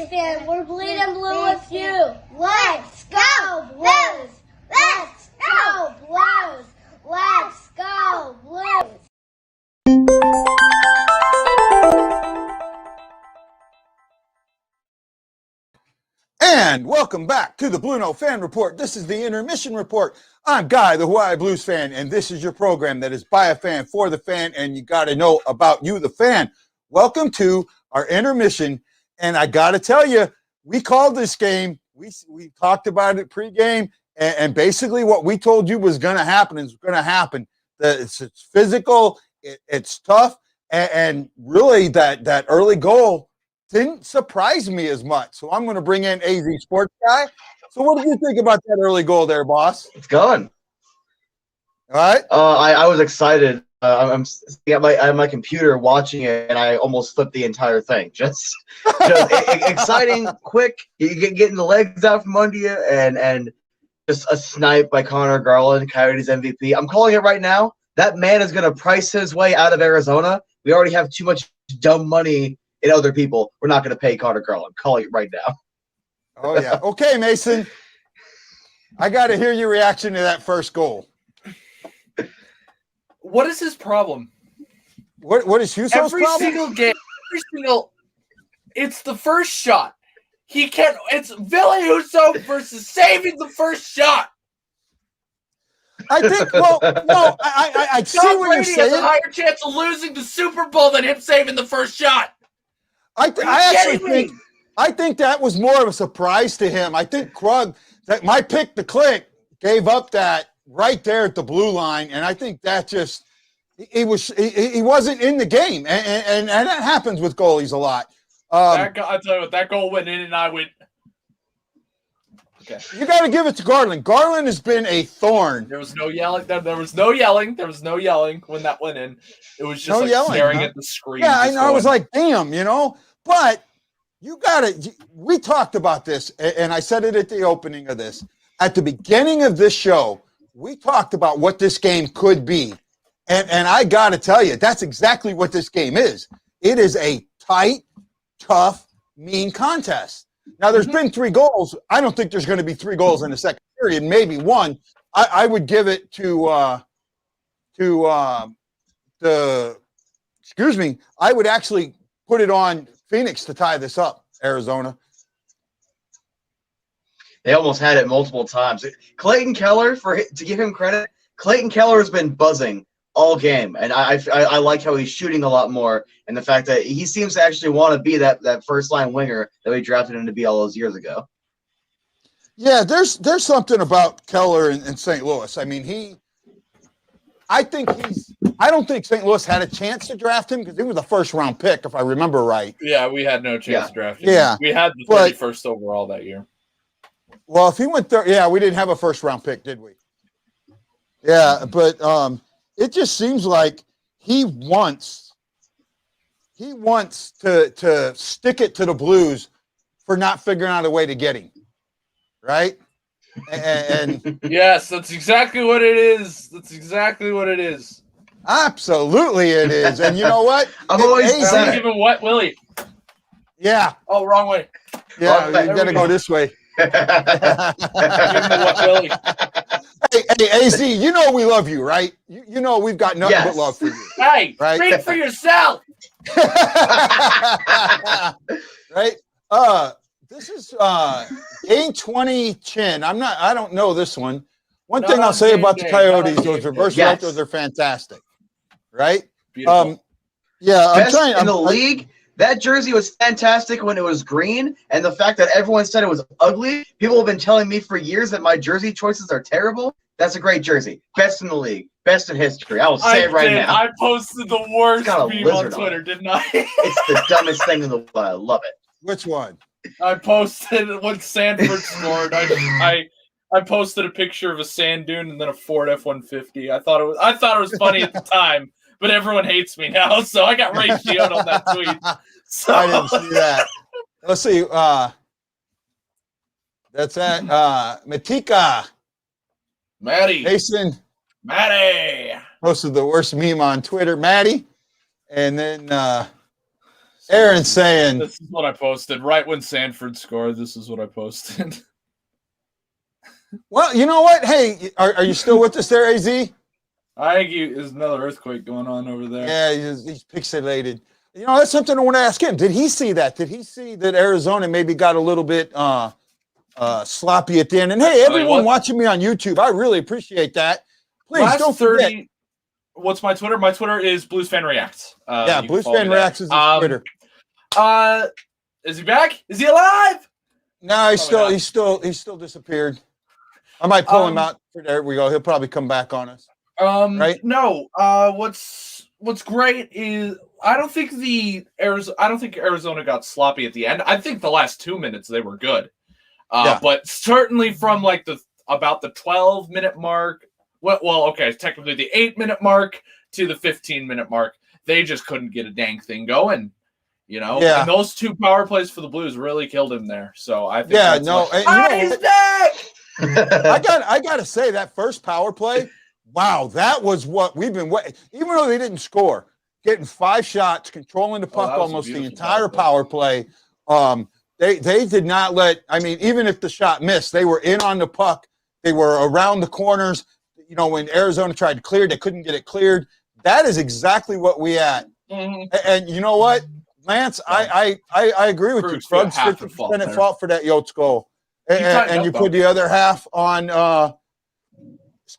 fan. We're bleeding blue with you. Let's go Blues! Let's go Blues! Let's go Blues! And welcome back to the BlueNote Fan Report. This is the intermission report. I'm Guy, the Hawaii Blues fan, and this is your program that is by a fan, for the fan, and you got to know about you, the fan. Welcome to our intermission, and I got to tell you, we called this game. We talked about it pregame, and basically what we told you was going to happen is going to happen. It's physical, it's tough, and really that early goal didn't surprise me as much. So I'm going to bring in AZ Sports Guy. So what did you think about that early goal there, boss? It's gone. All right. I was excited. I'm sitting at my computer watching it, and I almost flipped the entire thing. Just exciting, quick. You getting the legs out from under you, and just a snipe by Connor Garland, Coyotes MVP. I'm calling it right now. That man is going to price his way out of Arizona. We already have too much dumb money in other people. We're not going to pay Connor Garland. Calling it right now. Oh, yeah. Okay, Mason. I got to hear your reaction to that first goal. What is his problem? What is Huso's Every problem? single game, it's the first shot. He can't. It's Ville Huso versus saving the first shot. I think. Well, no, I see Tom what you're Brady has a saying. higher chance of losing the Super Bowl than him saving the first shot. I think that was more of a surprise to him. I think Krug, that my pick to click, gave up that right there at the blue line, and I think that just he wasn't in the game, and that happens with goalies a lot. I tell you what, that goal went in, and I went. Okay. You got to give it to Garland. Garland has been a thorn. There was no yelling. There was no yelling. There was no yelling when that went in. It was just staring at the screen. Yeah, I know. I was like, damn, But you got to. We talked about this, and I said it at the opening of this. At the beginning of this show, we talked about what this game could be. And I got to tell you, that's exactly what this game is. It is a tight, tough, mean contest. Now, there's been 3 goals. I don't think there's going to be 3 goals in the second period, maybe 1. I would give it I would actually put it on Phoenix to tie this up, Arizona. They almost had it multiple times. Clayton Keller, to give him credit, Clayton Keller has been buzzing all game, and I like how he's shooting a lot more, and the fact that he seems to actually want to be that first line winger that we drafted him to be all those years ago. Yeah, there's something about Keller in St. Louis. I mean, I don't think St. Louis had a chance to draft him because he was a first round pick, if I remember right. Yeah, we had no chance to draft him. Yeah, we had the 31st overall that year. Well, if he went there, we didn't have a first round pick, did we? Yeah, but it just seems like he wants to stick it to the Blues for not figuring out a way to get him, right? And yes, that's exactly what it is. That's exactly what it is. Absolutely, it is. And you know what? I've always said give him Wet Willie. Yeah. Oh, wrong way. Yeah, you got to go this way. Give him the Wet Willie. Hey, AZ, you know we love you, right? You know we've got nothing but love for you. Hey, right? speak for yourself. Right? This is game 20 Chin. I don't know this one. One thing I'll say about the Coyotes, those reverse routers are fantastic. Right? Beautiful. Yeah, Best in the league. That jersey was fantastic when it was green, and the fact that everyone said it was ugly, people have been telling me for years that my jersey choices are terrible. That's a great jersey. Best in the league. Best in history. I will say it right now. I posted the worst meme on Twitter, didn't I? It's the dumbest thing in the world. I love it. Which one? I posted when Sanford scored. I posted a picture of a sand dune and then a Ford F-150. I thought it was funny at the time. But everyone hates me now, so I got ratioed on that tweet. So. I didn't see that. Let's see. That's at Matika. Maddie. Mason. Maddie. Posted the worst meme on Twitter. Maddie. And then Aaron's saying, this is what I posted. Right when Sanford scored, this is what I posted. well, you know what? Hey, are you still with us there, AZ? I think there's another earthquake going on over there. Yeah, he's pixelated. You know, that's something I want to ask him. Did he see that? Did he see that Arizona maybe got a little bit sloppy at the end? And hey, everyone watching me on YouTube, I really appreciate that. Please don't forget. What's my Twitter? My Twitter is Blues Fan Reacts. Yeah, Blues Fan Reacts is his Twitter. Is he back? Is he alive? No, he's still disappeared. I might pull him out. There we go. He'll probably come back on us. Right? No. What's great is I don't think Arizona got sloppy at the end. I think the last 2 minutes they were good. But certainly from like about the 12-minute mark. Well, okay, technically the 8-minute mark to the 15-minute mark, they just couldn't get a dang thing going, you know. Yeah. And those 2 power plays for the Blues really killed him there. So I think he's back. I got to say that first power play, wow, that was what we've been waiting. Even though they didn't score, getting 5 shots, controlling the puck almost the entire power play. They did not let. I mean, even if the shot missed, they were in on the puck. They were around the corners. You know, when Arizona tried to clear, they couldn't get it cleared. That is exactly what we had. Mm-hmm. And you know what, Lance, I agree with you. Krug's 50% at fault for that Yotes goal. And you put the other half on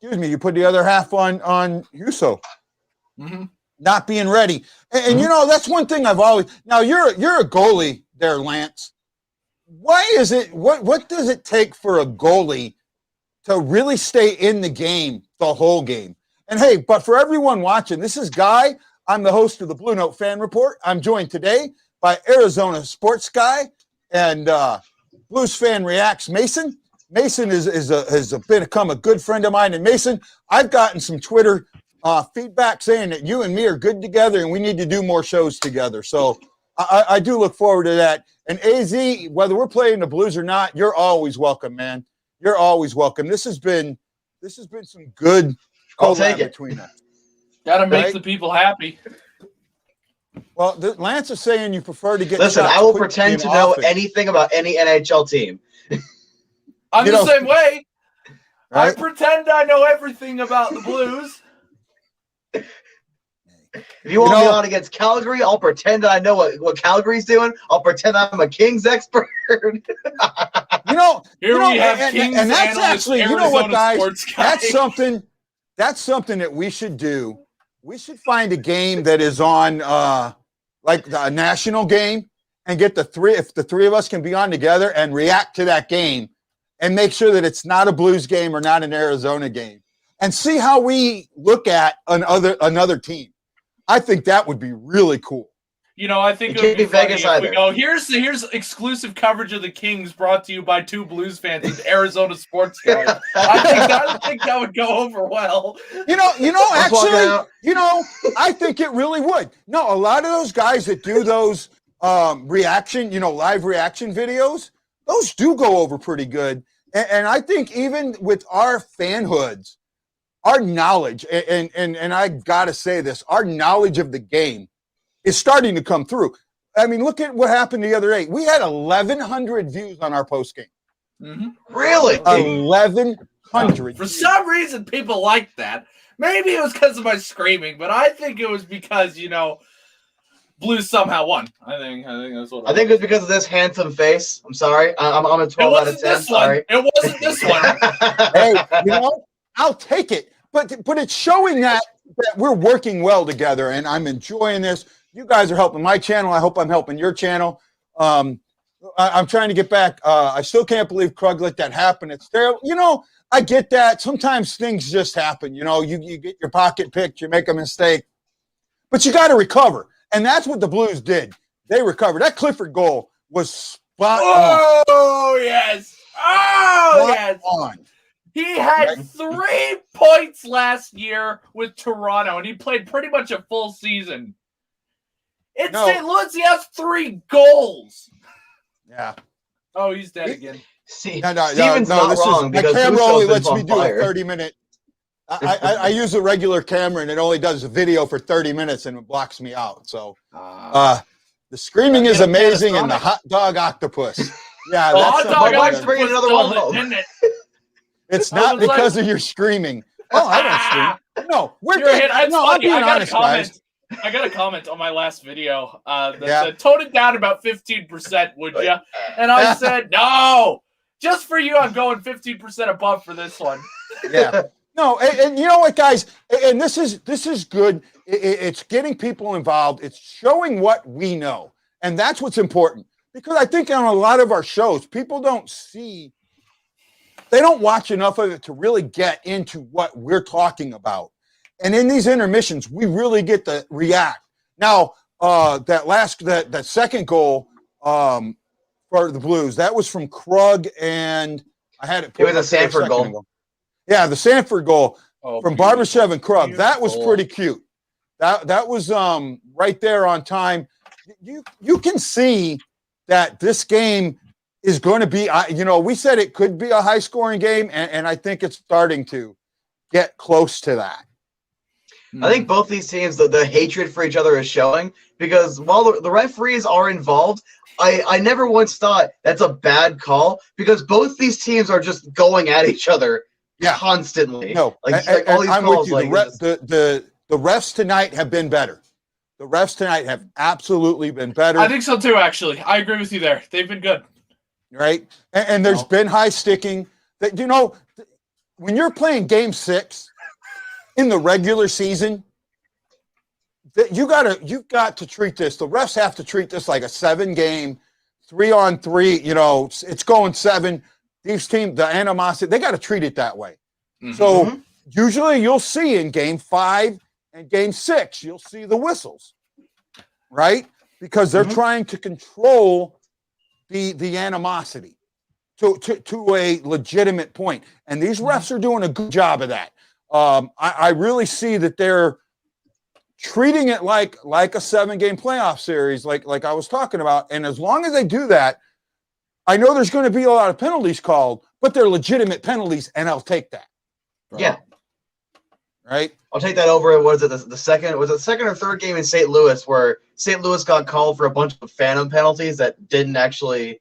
you put the other half on Huso. Mm-hmm. Not being ready. And you know, that's one thing I've always now you're a goalie there, Lance. Why is it what does it take for a goalie to really stay in the game the whole game? And hey, but for everyone watching, this is Guy. I'm the host of the Blue Note Fan Report. I'm joined today by Arizona sports guy and Blues Fan Reacts Mason. Mason has become a good friend of mine. And Mason, I've gotten some Twitter feedback saying that you and me are good together and we need to do more shows together. So I do look forward to that. And AZ, whether we're playing the Blues or not, you're always welcome, man. You're always welcome. This has been some good collab between us. Got to make the people happy. Well, Lance is saying you prefer to get. Listen, I will pretend to know anything about any NHL team. I'm the same way. Right? I pretend I know everything about the Blues. If you want me on against Calgary, I'll pretend I know what Calgary's doing. I'll pretend I'm a Kings expert. Here we have Kings and that's actually, Arizona, you know what, guys? That's something that we should do. We should find a game that is on like a national game and get if the three of us can be on together and react to that game and make sure that it's not a Blues game or not an Arizona game and see how we look at another team. I think that would be really cool. You know, I think it would be funny if we go, here's exclusive coverage of the Kings brought to you by 2 Blues fans and Arizona sports guys. I think that would go over well. I think it really would. No, a lot of those guys that do those live reaction videos, those do go over pretty good. And I think even with our fanhoods, our knowledge, and I got to say this, our knowledge of the game is starting to come through. I mean, look at what happened the other day. We had 1,100 views on our post game. Mm-hmm. Really? 1,100. For some reason, people liked that. Maybe it was because of my screaming, but I think it was because, Blues somehow won. I think that's what. I think it was because of this handsome face. I'm sorry. I'm a 12 out of 10. Sorry. It wasn't this one. Hey, I'll take it. But it's showing that we're working well together, and I'm enjoying this. You guys are helping my channel. I hope I'm helping your channel. I'm trying to get back. I still can't believe Krug let that happen. It's terrible. I get that. Sometimes things just happen. You get your pocket picked, you make a mistake. But you got to recover. And that's what the Blues did. They recovered. That Clifford goal was spot on. Oh, yes. Oh, yes. On. He had 3 points last year with Toronto, and he played pretty much a full season. In St. Louis, he has 3 goals. Yeah. Oh, he's dead again. See, no, Steven's not wrong because my camera only lets me on do fire. a 30-minute. I use a regular camera, and it only does a video for 30 minutes, and it blocks me out. So, The screaming is Get a amazing, and the Panasonic. hot dog octopus. Yeah, The that's hot something dog My wife's that- bringing another stole one it, home. didn't it? It's I not was like- because of your screaming. Oh, I don't scream. No, we're You're a hit. It's no, I'm funny. being I got honest, a comment. guys. I got a comment on my last video that Yeah. said, "Tone it down about 15%, would you?" And I said, "No, just for you, I'm going 15% above for this one." Yeah. No, and you know what, guys? And this is good. It's getting people involved. It's showing what we know, and that's what's important. Because I think on a lot of our shows, people don't see, they don't watch enough of it to really get into what we're talking about. And in these intermissions, we really get to react. Now, that second goal for the Blues, that was from Krug, and I had it. It was a pulled up here Sanford second goal. ago. Yeah, the Sanford goal Oh, from beautiful. Barbashev and Krug. That was Beautiful. pretty cute. That was right there on time. You can see that this game is going to be. We said it could be a high scoring game, and I think it's starting to get close to that. I think both these teams, the hatred for each other is showing, because while the referees are involved, I never once thought that's a bad call, because both these teams are just going at each other constantly. No, like all these I'm calls, with you. like, The refs tonight have been better. The refs tonight have absolutely been better. I think so too. Actually, I agree with you there. They've been good. Right? And there's been high sticking. That when you're playing Game 6 in the regular season, that you've got to treat this. The refs have to treat this like a 7-game, 3-on-3. It's going 7. These teams, the animosity, they got to treat it that way. Mm-hmm. So usually you'll see in Game 5 and Game 6, you'll see the whistles, right? Because they're trying to control the animosity to a legitimate point. And these refs are doing a good job of that. I really see that they're treating it like a 7-game playoff series, like I was talking about. And as long as they do that, I know there's going to be a lot of penalties called, but they're legitimate penalties, and I'll take that. yeah, Right? I'll take that over. What is it? The second or third game in St. Louis, where St. Louis got called for a bunch of phantom penalties that didn't actually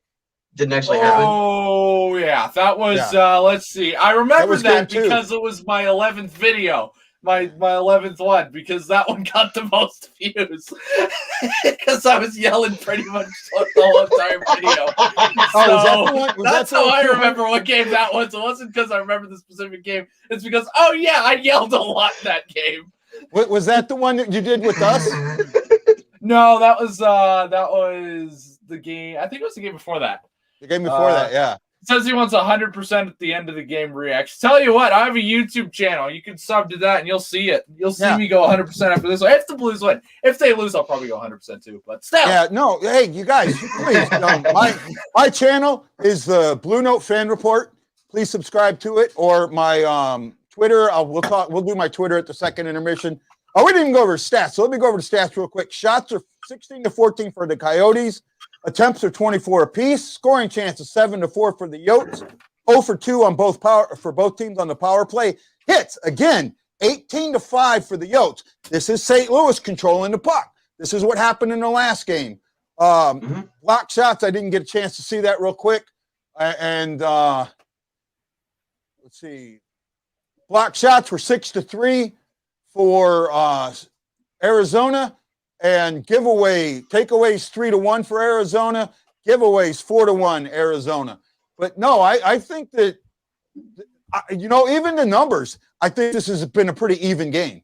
happen. Oh yeah, that was. Yeah. Let's see. I remember was that game 2. because it was my 11th video, my 11th one, because that one got the most views. Because I was yelling pretty much the whole entire video. Was that the one? That's how I remember what game that was. It wasn't because I remember the specific game. It's because I yelled a lot that game. Was that the one that you did with us? No, that was the game. I think it was the game before that. The game before that, yeah. It says he wants 100% at the end of the game reactions. Tell you what, I have a YouTube channel. You can sub to that, and you'll see it. You'll see me go 100% after this one. If the Blues win, if they lose, I'll probably go 100% too. But still, Yeah, no. Hey, you guys, please. My channel is the BlueNote Fan Report. Please subscribe to it, or my Twitter. We'll do my Twitter at the second intermission. Oh, we didn't even go over stats, so let me go over the stats real quick. Shots are 16-14 for the Coyotes. Attempts are 24 apiece. Scoring chances 7-4 for the Yotes. 0 for 2 on for both teams on the power play. Hits again 18-5 for the Yotes. This is St. Louis controlling the puck. This is what happened in the last game. Block shots. I didn't get a chance to see that real quick. And let's see. Block shots were 6-3 for Arizona. And takeaways 3-1 for Arizona, giveaways 4-1 Arizona. But no, I think that, even the numbers, I think this has been a pretty even game.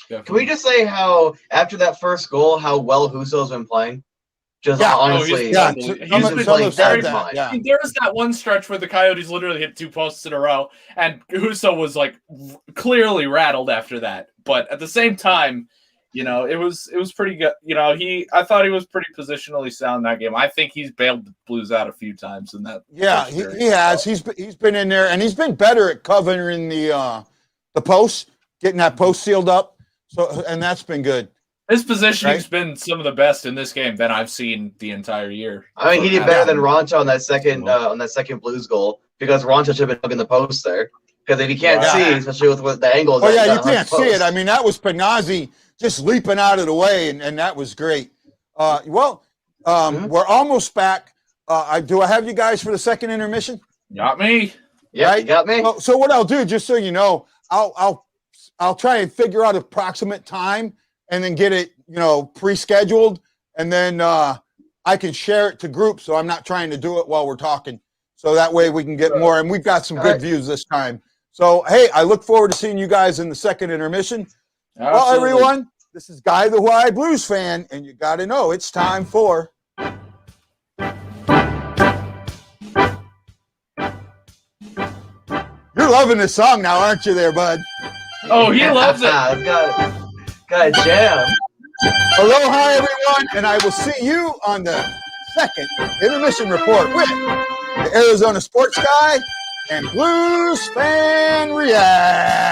Can we just say how after that first goal, how well Husso's been playing? Honestly, he's been playing very that fine. yeah. I mean, there was that one stretch where the Coyotes literally hit 2 posts in a row, and Husso was clearly rattled after that. But at the same time, it was pretty good. I thought he was pretty positionally sound that game. I think he's bailed the Blues out a few times in that. Yeah, he has. He's been in there, and he's been better at covering the post, getting that post sealed up. So, and that's been good. His positioning's been some of the best in this game that I've seen the entire year. I mean, he did better than Roncha on that second Blues goal, because Roncha should have been hugging the post there. Because if you can't see, especially with the angles. Oh yeah, you can't see it. I mean, that was Panazzi just leaping out of the way, and that was great. We're almost back. Do I have you guys for the second intermission? Got me. Yeah, Right? you got me. So what I'll do, just so you know, I'll try and figure out approximate time and then get it, pre-scheduled, and then I can share it to groups. So I'm not trying to do it while we're talking. So that way we can get more, and we've got some good views this time. So hey, I look forward to seeing you guys in the second intermission. Absolutely. Well, everyone, this is Guy the Hawaii Blues Fan, and you got to know it's time for. You're loving this song now, aren't you, there, bud? Oh, he loves it. Got a jam. Aloha, everyone, and I will see you on the second intermission report with the Arizona Sports Guy and Blues Fan React.